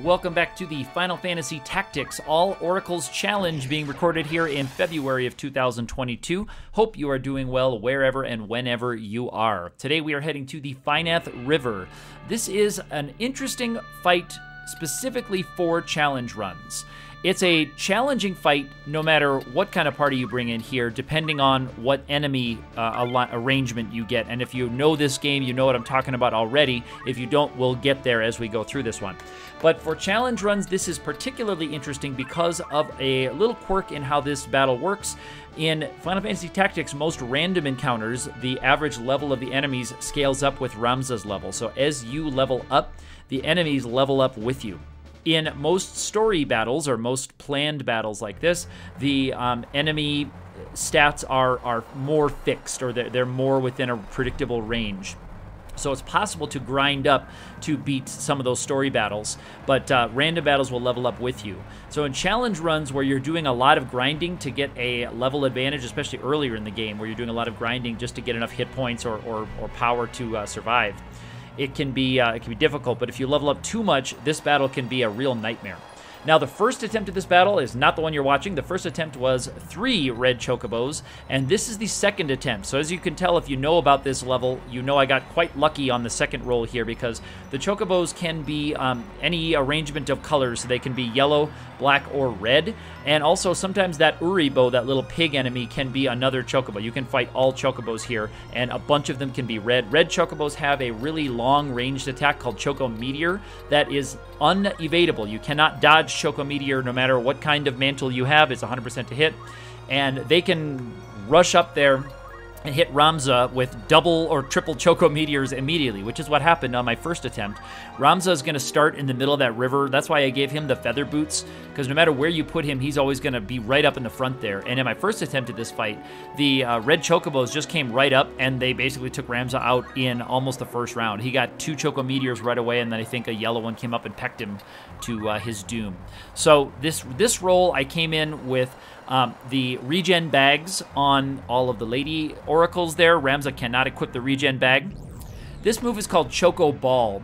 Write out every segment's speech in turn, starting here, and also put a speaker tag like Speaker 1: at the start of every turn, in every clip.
Speaker 1: Welcome back to the Final Fantasy Tactics All Oracles Challenge being recorded here in February of 2022. Hope you are doing well wherever and whenever you are. Today we are heading to the Finath River. This is an interesting fight specifically for challenge runs. It's a challenging fight no matter what kind of party you bring in here, depending on what enemy arrangement you get. And if you know this game, you know what I'm talking about already. If you don't, we'll get there as we go through this one. But for challenge runs, this is particularly interesting because of a little quirk in how this battle works. In Final Fantasy Tactics, most random encounters, the average level of the enemies scales up with Ramza's level. So as you level up, the enemies level up with you. In most story battles, or most planned battles like this, the enemy stats are more fixed, or they're more within a predictable range. So it's possible to grind up to beat some of those story battles, but random battles will level up with you. So in challenge runs where you're doing a lot of grinding to get a level advantage, especially earlier in the game where you're doing a lot of grinding just to get enough hit points or power to survive, it can be difficult, but if you level up too much, this battle can be a real nightmare. Now, the first attempt at this battle is not the one you're watching. The first attempt was 3 red chocobos, and this is the second attempt. So as you can tell, if you know about this level, you know I got quite lucky on the second roll here because the chocobos can be any arrangement of colors. So they can be yellow, black, or red. And also sometimes that Uribo, that little pig enemy, can be another chocobo. You can fight all chocobos here, and a bunch of them can be red. Red chocobos have a really long ranged attack called Choco Meteor that is unevadable. You cannot dodge Choco Meteor no matter what kind of mantle you have. It's 100% to hit, and they can rush up there and hit Ramza with double or triple Choco Meteors immediately, which is what happened on my first attempt. Ramza is going to start in the middle of that river. That's why I gave him the feather boots, because no matter where you put him, he's always going to be right up in the front there. And in my first attempt at this fight, the red Chocobos just came right up, and they basically took Ramza out in almost the first round. He got 2 Choco Meteors right away, and then I think a yellow one came up and pecked him to his doom. So this roll, I came in with the regen bags on all of the lady oracles there. Ramza cannot equip the regen bag. This move is called Choco Ball,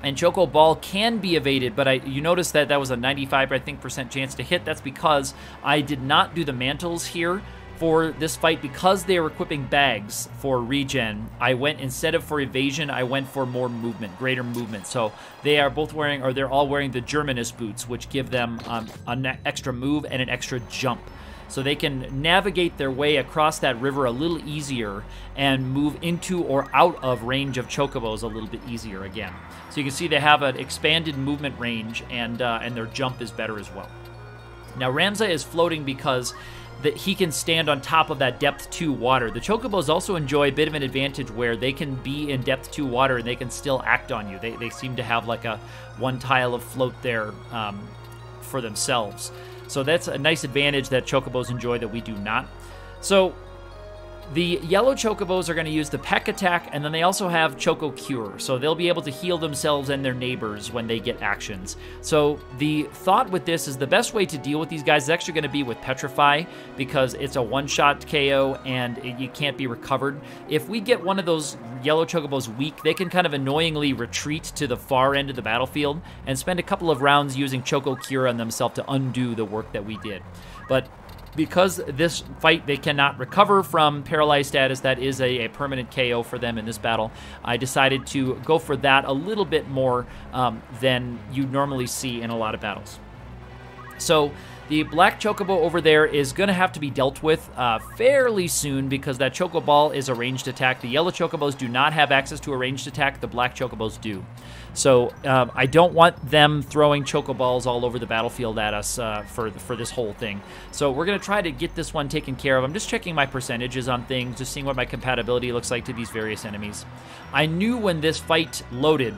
Speaker 1: and Choco Ball can be evaded, but you notice that was a 95, I think, % chance to hit. That's because I did not do the mantles here for this fight because they were equipping bags for regen. I went, instead of for evasion, I went for more movement, greater movement. So they are both wearing, or they're all wearing the Germanus boots, which give them an extra move and an extra jump. So they can navigate their way across that river a little easier and move into or out of range of chocobos a little bit easier again. So you can see they have an expanded movement range, and their jump is better as well. Now Ramza is floating because that he can stand on top of that depth 2 water. The chocobos also enjoy a bit of an advantage where they can be in depth 2 water and they can still act on you. They seem to have like a 1 tile of float there for themselves. So that's a nice advantage that chocobos enjoy that we do not. So the yellow chocobos are going to use the peck attack, and then they also have Choco Cure, so they'll be able to heal themselves and their neighbors when they get actions. So the thought with this is the best way to deal with these guys is actually going to be with Petrify, because it's a one-shot KO and you can't be recovered. If we get one of those yellow chocobos weak, they can kind of annoyingly retreat to the far end of the battlefield and spend a couple of rounds using Choco Cure on themselves to undo the work that we did. But because this fight they cannot recover from paralyzed status, that is a permanent KO for them in this battle, I decided to go for that a little bit more than you normally see in a lot of battles. So the black chocobo over there is going to have to be dealt with fairly soon because that choco ball is a ranged attack. The yellow chocobos do not have access to a ranged attack. The black chocobos do. So I don't want them throwing choco balls all over the battlefield at us for this whole thing. So we're going to try to get this one taken care of. I'm just checking my percentages on things, just seeing what my compatibility looks like to these various enemies. I knew when this fight loaded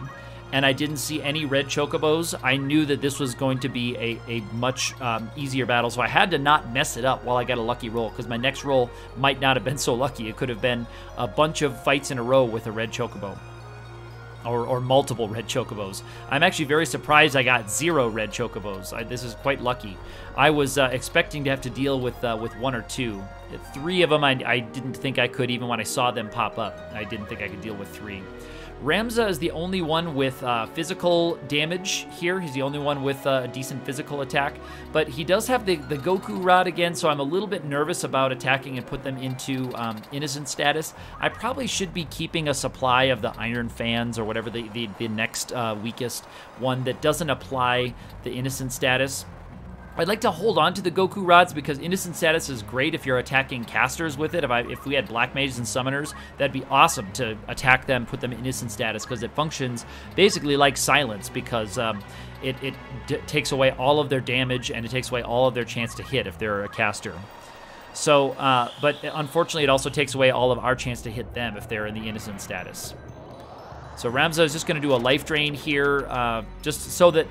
Speaker 1: and I didn't see any red chocobos, I knew that this was going to be a much easier battle, so I had to not mess it up while I got a lucky roll, because my next roll might not have been so lucky. It could have been a bunch of fights in a row with a red chocobo. Or multiple red chocobos. I'm actually very surprised I got 0 red chocobos. This is quite lucky. I was expecting to have to deal with 1 or 2. 3 of them I didn't think I could, even when I saw them pop up. I didn't think I could deal with 3. Ramza is the only one with physical damage here. He's the only one with a decent physical attack, but he does have the Goku Rod again, so I'm a little bit nervous about attacking and put them into innocent status. I probably should be keeping a supply of the Iron Fans or whatever the next weakest one that doesn't apply the innocent status. I'd like to hold on to the Goku Rods because innocent status is great if you're attacking casters with it. If we had Black Mages and Summoners, that'd be awesome to attack them, put them in innocent status, because it functions basically like silence, because it takes away all of their damage and it takes away all of their chance to hit if they're a caster. So, but unfortunately it also takes away all of our chance to hit them if they're in the innocent status. So Ramza is just going to do a life drain here, just so that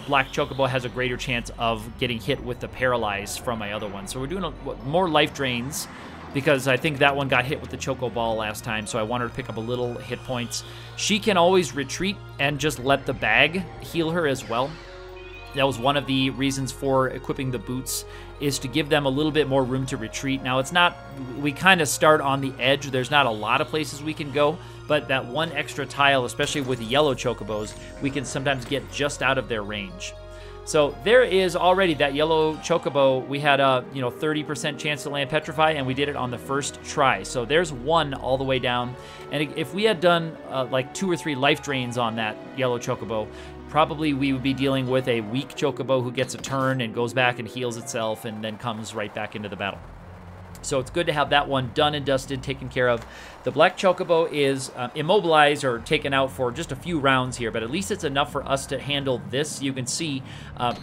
Speaker 1: Black Chocobo has a greater chance of getting hit with the Paralyze from my other one. So we're doing more life drains because I think that one got hit with the Choco Ball last time, so I want her to pick up a little hit points. She can always retreat and just let the bag heal her as well. That was one of the reasons for equipping the boots, is to give them a little bit more room to retreat. Now, it's not, we kind of start on the edge. There's not a lot of places we can go, but that one extra tile, especially with yellow chocobos, we can sometimes get just out of their range. So there is already that yellow chocobo. We had a 30% chance to land Petrify, and we did it on the first try. So there's one all the way down. And if we had done like 2 or 3 life drains on that yellow chocobo, probably we would be dealing with a weak chocobo who gets a turn and goes back and heals itself and then comes right back into the battle. So it's good to have that one done and dusted, taken care of. The Black Chocobo is immobilized or taken out for just a few rounds here, but at least it's enough for us to handle this. You can see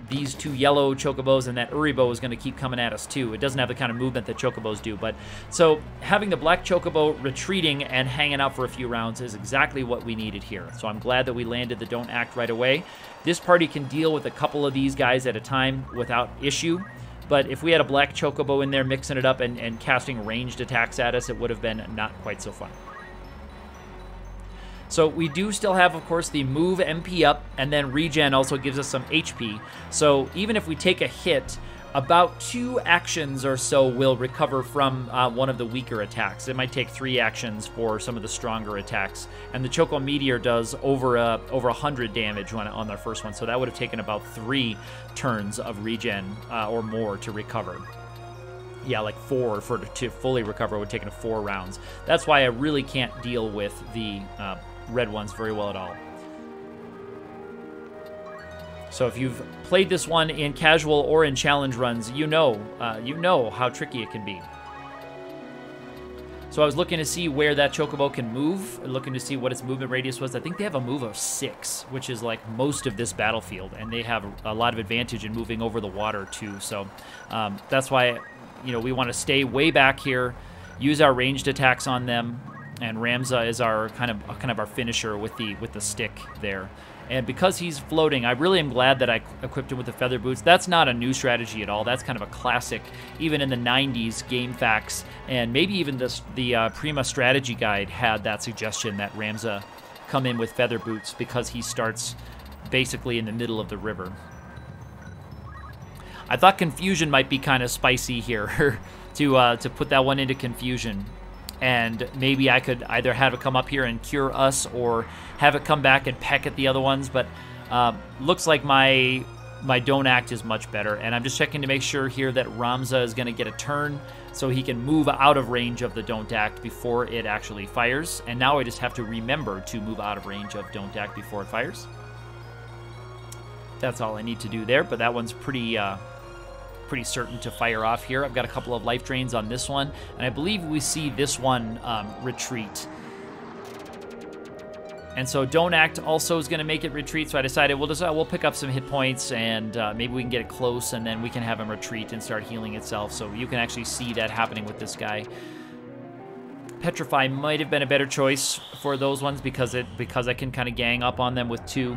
Speaker 1: these 2 yellow Chocobos, and that Uribo is going to keep coming at us too. It doesn't have the kind of movement that Chocobos do, but so having the Black Chocobo retreating and hanging out for a few rounds is exactly what we needed here. So I'm glad that we landed the Don't Act right away. This party can deal with a couple of these guys at a time without issue. But if we had a Black Chocobo in there mixing it up and casting ranged attacks at us, it would have been not quite so fun. So we do still have, of course, the move MP up, and then regen also gives us some HP. So even if we take a hit, about 2 actions or so will recover from one of the weaker attacks. It might take 3 actions for some of the stronger attacks. And the Choco Meteor does over 100 damage on their first one, so that would have taken about 3 turns of regen or more to recover. Yeah, like 4 to fully recover would have taken 4 rounds. That's why I really can't deal with the red ones very well at all. So if you've played this one in casual or in challenge runs, you know how tricky it can be. So I was looking to see where that Chocobo can move, looking to see what its movement radius was. I think they have a move of 6, which is like most of this battlefield, and they have a lot of advantage in moving over the water too. So that's why we want to stay way back here, use our ranged attacks on them, and Ramza is our kind of our finisher with the stick there. And because he's floating, I really am glad that I equipped him with the feather boots. That's not a new strategy at all. That's kind of a classic, even in the 90s game facts, and maybe even the Prima strategy guide had that suggestion that Ramza come in with feather boots because he starts basically in the middle of the river. I thought confusion might be kind of spicy here to put that one into confusion. And maybe I could either have it come up here and cure us or have it come back and peck at the other ones, but looks like my Don't Act is much better. And I'm just checking to make sure here that Ramza is going to get a turn so he can move out of range of the Don't Act before it actually fires. And now I just have to remember to move out of range of Don't Act before it fires. That's all I need to do there, but that one's pretty certain to fire off here. I've got a couple of life drains on this one, and I believe we see this one retreat. And so Don't Act also is going to make it retreat, so I decided we'll pick up some hit points, and maybe we can get it close, and then we can have him retreat and start healing itself, so you can actually see that happening with this guy. Petrify might have been a better choice for those ones because I can kind of gang up on them with 2,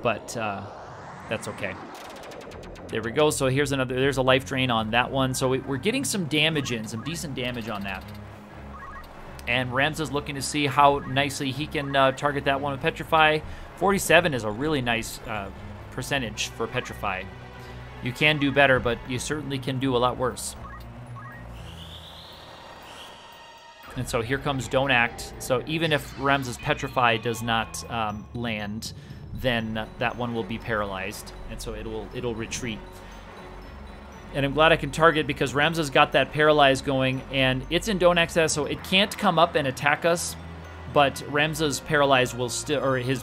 Speaker 1: but that's okay. There we go. So here's there's a life drain on that one. So we're getting some damage in, some decent damage on that. And Ramza's looking to see how nicely he can target that one with Petrify. 47 is a really nice percentage for Petrify. You can do better, but you certainly can do a lot worse. And so here comes Don't Act. So even if Ramza's Petrify does not land, then that one will be paralyzed, and so it'll retreat. And I'm glad I can target because Ramza's got that paralyze going, and it's in Don't Act status, so it can't come up and attack us. But Ramza's paralyze will still, or his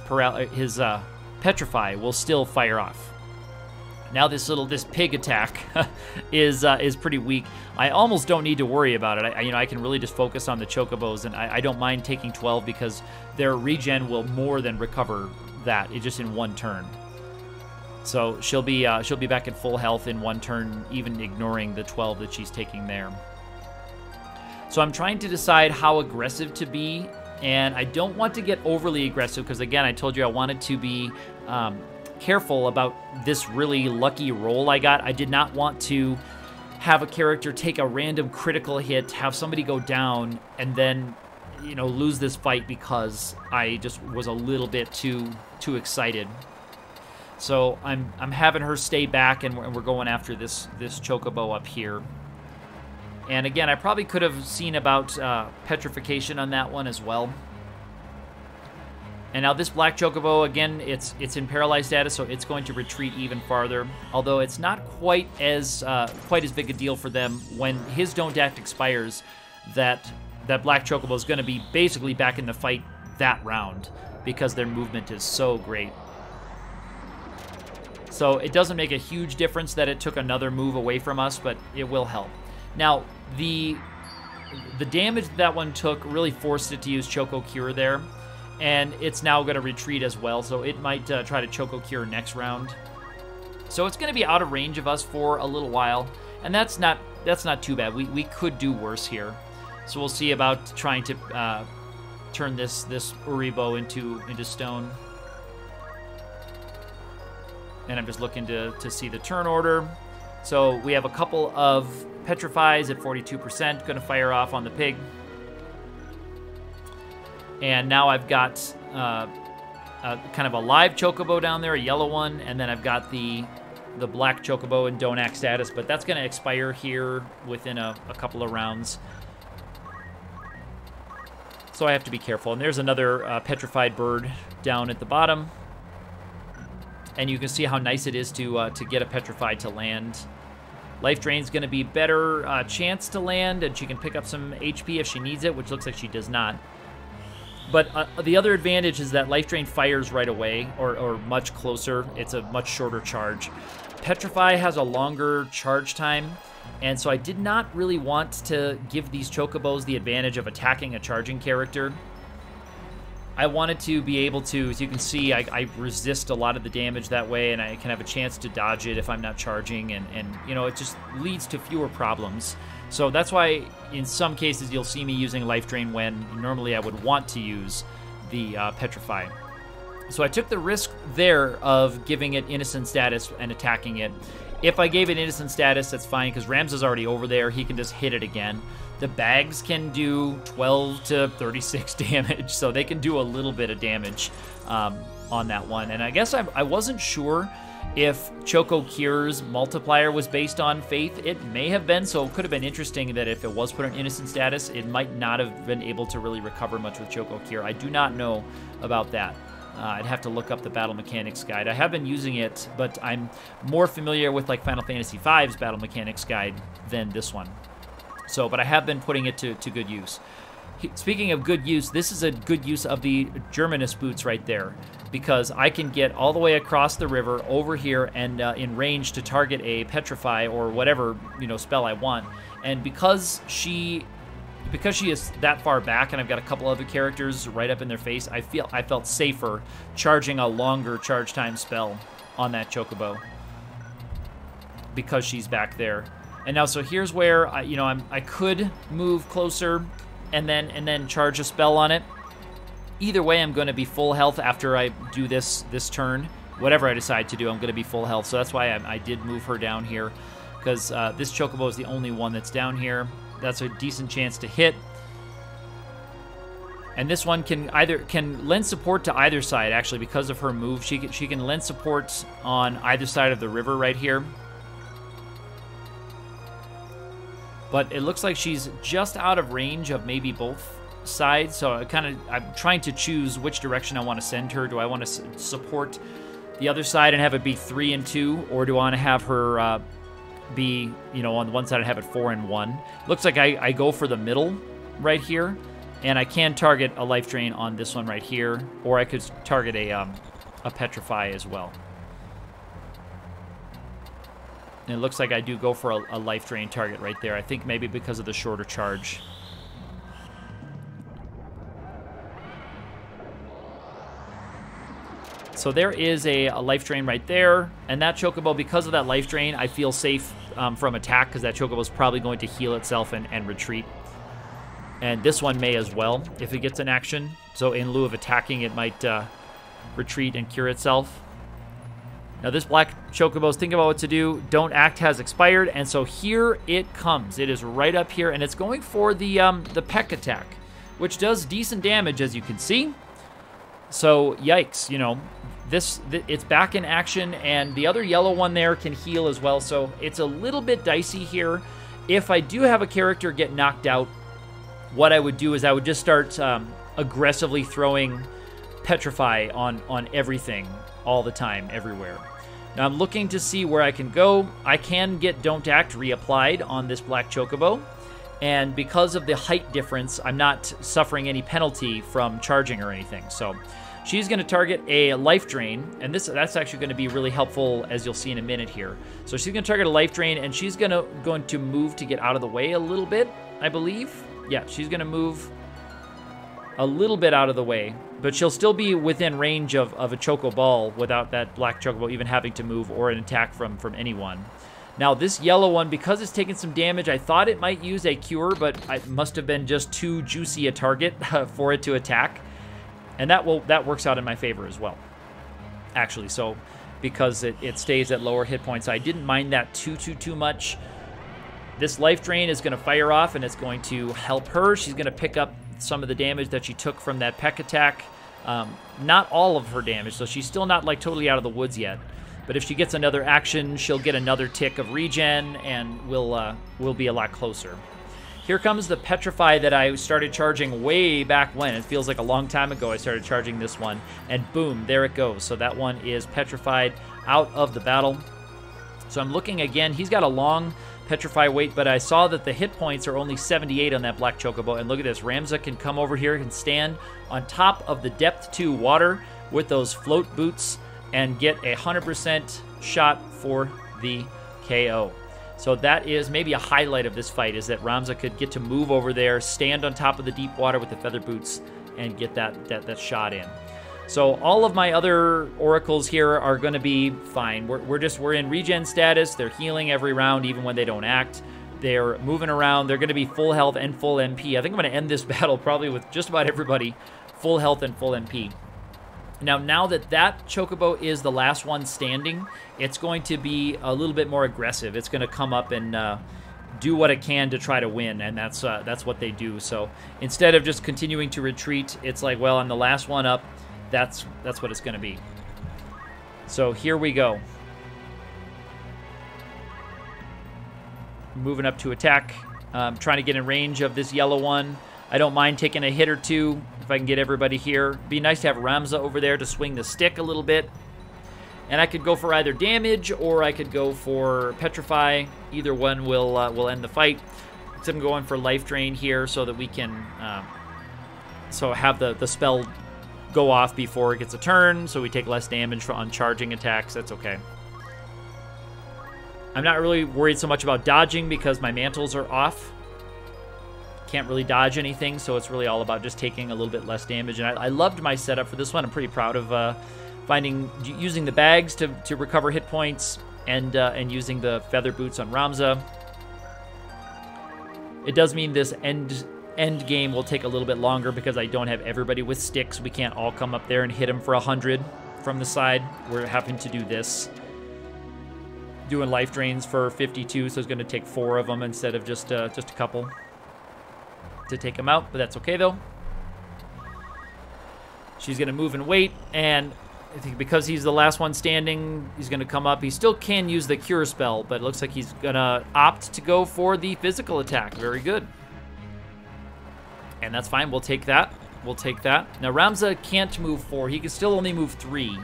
Speaker 1: Petrify will still fire off. Now this pig attack is pretty weak. I almost don't need to worry about it. I can really just focus on the Chocobos, and I don't mind taking 12 because their regen will more than recover that. It's just in one turn. So she'll be back at full health in one turn, even ignoring the 12 that she's taking there. So I'm trying to decide how aggressive to be, and I don't want to get overly aggressive because, again, I told you I wanted to be careful about this really lucky roll I got. I did not want to have a character take a random critical hit, have somebody go down, and then, you know, lose this fight because I just was a little bit too excited. So I'm having her stay back, and we're going after this Chocobo up here. And again, I probably could have seen about petrification on that one as well. And now this black Chocobo, again, it's in paralyzed status, so it's going to retreat even farther. Although it's not quite as big a deal for them when his Don't Act expires. That black Chocobo is going to be basically back in the fight that round because their movement is so great. So it doesn't make a huge difference that it took another move away from us, but it will help. Now, the damage that one took really forced it to use Choco Cure there, and it's now going to retreat as well, so it might try to Choco Cure next round. So it's going to be out of range of us for a little while, and that's not too bad. We could do worse here. So we'll see about trying to turn this Uribo into stone. And I'm just looking to see the turn order. So we have a couple of Petrifies at 42%, going to fire off on the pig. And now I've got kind of a live Chocobo down there, a yellow one, and then I've got the black Chocobo in Don't Act status, but that's going to expire here within a couple of rounds. So I have to be careful. And there's another petrified bird down at the bottom. And you can see how nice it is to get a Petrified to land. Life Drain's going to be better chance to land, and she can pick up some HP if she needs it, which looks like she does not. But the other advantage is that Life Drain fires right away, or much closer. It's a much shorter charge. Petrify has a longer charge time, and so I did not really want to give these Chocobos the advantage of attacking a charging character. I wanted to be able to, as you can see, I resist a lot of the damage that way, and I can have a chance to dodge it if I'm not charging, and you know, it just leads to fewer problems. So that's why in some cases you'll see me using Life Drain when normally I would want to use the Petrify. So I took the risk there of giving it Innocent status and attacking it. If I gave it Innocent status, that's fine, because Ramza's already over there. He can just hit it again. The bags can do 12 to 36 damage, so they can do a little bit of damage on that one. And I guess I wasn't sure if Choco Cure's multiplier was based on Faith. It may have been, so it could have been interesting that if it was put on Innocent status, it might not have been able to really recover much with Choco Cure. I do not know about that. I'd have to look up the Battle Mechanics Guide. I have been using it, but I'm more familiar with like Final Fantasy V's Battle Mechanics Guide than this one. So, but I have been putting it to good use. Speaking of good use, this is a good use of the Germanus boots right there, because I can get all the way across the river over here and in range to target a Petrify or whatever, you know, spell I want. And because she is that far back and I've got a couple other characters right up in their face, I felt safer charging a longer charge time spell on that Chocobo because she's back there. And now, so here's where I could move closer and then charge a spell on it. Either way, I'm going to be full health after I do this turn. Whatever I decide to do, I'm going to be full health. So that's why I did move her down here, because this Chocobo is the only one that's down here. That's a decent chance to hit. And this one can lend support to either side, actually, because of her move. She can lend support on either side of the river right here. but it looks like she's just out of range of maybe both sides. So I'm trying to choose which direction I want to send her. Do I want to support the other side and have it be 3 and 2, or do I want to have her be, you know, on the one side and have it 4 and 1? Looks like I go for the middle right here, and I can target a life drain on this one right here, or I could target a petrify as well. And it looks like I do go for a life drain target right there. I think maybe because of the shorter charge. So there is a life drain right there, and that chocobo, because of that life drain, I feel safe from attack, because that chocobo is probably going to heal itself and retreat. And this one may as well, if it gets an action. So in lieu of attacking, it might retreat and cure itself. Now this black chocobo's thinking about what to do. Don't act has expired, and so here it comes. It is right up here, and it's going for the peck attack, which does decent damage, as you can see. So yikes, you know, it's back in action, and the other yellow one there can heal as well. So it's a little bit dicey here. If I do have a character get knocked out, what I would do is I would just start aggressively throwing petrify on everything all the time, everywhere. Now I'm looking to see where I can go. I can get Don't Act reapplied on this black chocobo, and because of the height difference, I'm not suffering any penalty from charging or anything. So she's going to target a life drain, and that's actually going to be really helpful, as you'll see in a minute here. So she's going to target a life drain, and she's going to move to get out of the way a little bit, I believe. Yeah, she's going to move a little bit out of the way, but she'll still be within range of a choco ball without that black chocobo even having to move or an attack from anyone. Now this yellow one, because it's taking some damage, I thought it might use a cure, but it must have been just too juicy a target for it to attack. And that works out in my favor as well, actually. So because it stays at lower hit points, I didn't mind that too much. This life drain is going to fire off, and it's going to help her. She's going to pick up some of the damage that she took from that peck attack. Not all of her damage, so she's still not like totally out of the woods yet. But if she gets another action, she'll get another tick of regen, and we'll be a lot closer. Here comes the Petrify that I started charging way back when. It feels like a long time ago I started charging this one, and boom, there it goes. So that one is petrified out of the battle. So I'm looking again. He's got a long Petrify wait, but I saw that the hit points are only 78 on that black chocobo. And look at this. Ramza can come over here and stand on top of the depth 2 water with those float boots and get a 100% shot for the KO. So that is maybe a highlight of this fight, is that Ramza could get to move over there, stand on top of the deep water with the feather boots, and get that shot in. So all of my other oracles here are going to be fine. We're in regen status. They're healing every round, even when they don't act. They're moving around. They're going to be full health and full MP. I think I'm going to end this battle probably with just about everybody full health and full MP. Now that chocobo is the last one standing, it's going to be a little bit more aggressive. It's going to come up and do what it can to try to win, and that's what they do. So instead of just continuing to retreat, it's like, well, I'm the last one up. That's what it's going to be. So here we go. Moving up to attack. Trying to get in range of this yellow one. I don't mind taking a hit or two if I can get everybody here. Be nice to have Ramza over there to swing the stick a little bit. And I could go for either damage or I could go for Petrify. Either one will end the fight. So I'm going for Life Drain here so that we can have the spell go off before it gets a turn, so we take less damage on charging attacks. That's okay. I'm not really worried so much about dodging because my mantles are off. Can't really dodge anything, so it's really all about just taking a little bit less damage. And I loved my setup for this one. I'm pretty proud of using the bags to recover hit points and using the feather boots on Ramza. It does mean this end game will take a little bit longer because I don't have everybody with sticks. We can't all come up there and hit him for 100 from the side. We're having to do this. Doing life drains for 52, so it's going to take 4 of them instead of just a couple to take him out, but that's okay though. She's going to move and wait, and I think because he's the last one standing, he's going to come up. He still can use the Cure spell, but it looks like he's going to opt to go for the physical attack. Very good. And that's fine. We'll take that. We'll take that. Now, Ramza can't move 4. He can still only move 3.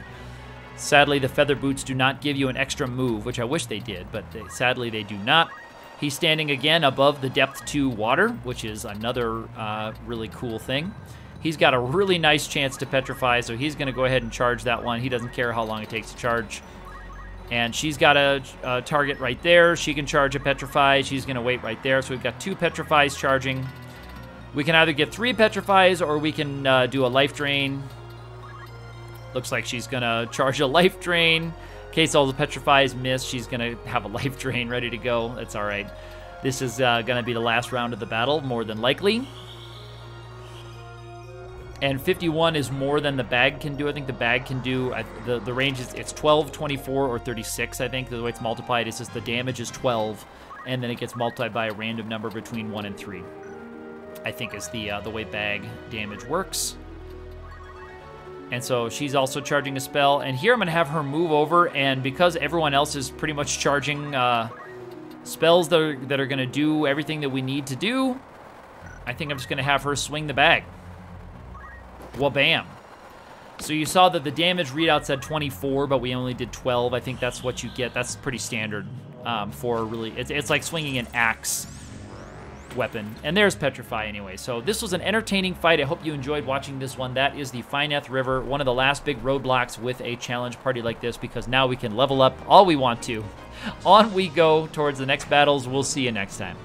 Speaker 1: Sadly, the feather boots do not give you an extra move, which I wish they did, but sadly they do not. He's standing again above the depth 2 water, which is another really cool thing. He's got a really nice chance to petrify, so he's going to go ahead and charge that one. He doesn't care how long it takes to charge. And she's got a target right there. She can charge a petrify. She's going to wait right there. So we've got 2 petrifies charging. We can either get 3 petrifies or we can do a life drain. Looks like she's going to charge a life drain. In case all the petrifies miss, she's going to have a life drain ready to go. That's all right. This is going to be the last round of the battle, more than likely. And 51 is more than the bag can do. I think the bag can do, the range is, it's 12, 24, or 36, I think. The way it's multiplied is just the damage is 12, and then it gets multiplied by a random number between 1 and 3. I think is the way bag damage works. And so she's also charging a spell. And here I'm going to have her move over, and because everyone else is pretty much charging spells that are going to do everything that we need to do, I think I'm just going to have her swing the bag. Wabam. So you saw that the damage readout said 24, but we only did 12. I think that's what you get. That's pretty standard for really... It's like swinging an axe weapon. And there's Petrify anyway. So this was an entertaining fight. I hope you enjoyed watching this one. That is the Finath River, one of the last big roadblocks with a challenge party like this, because now we can level up all we want to. On we go towards the next battles. We'll see you next time.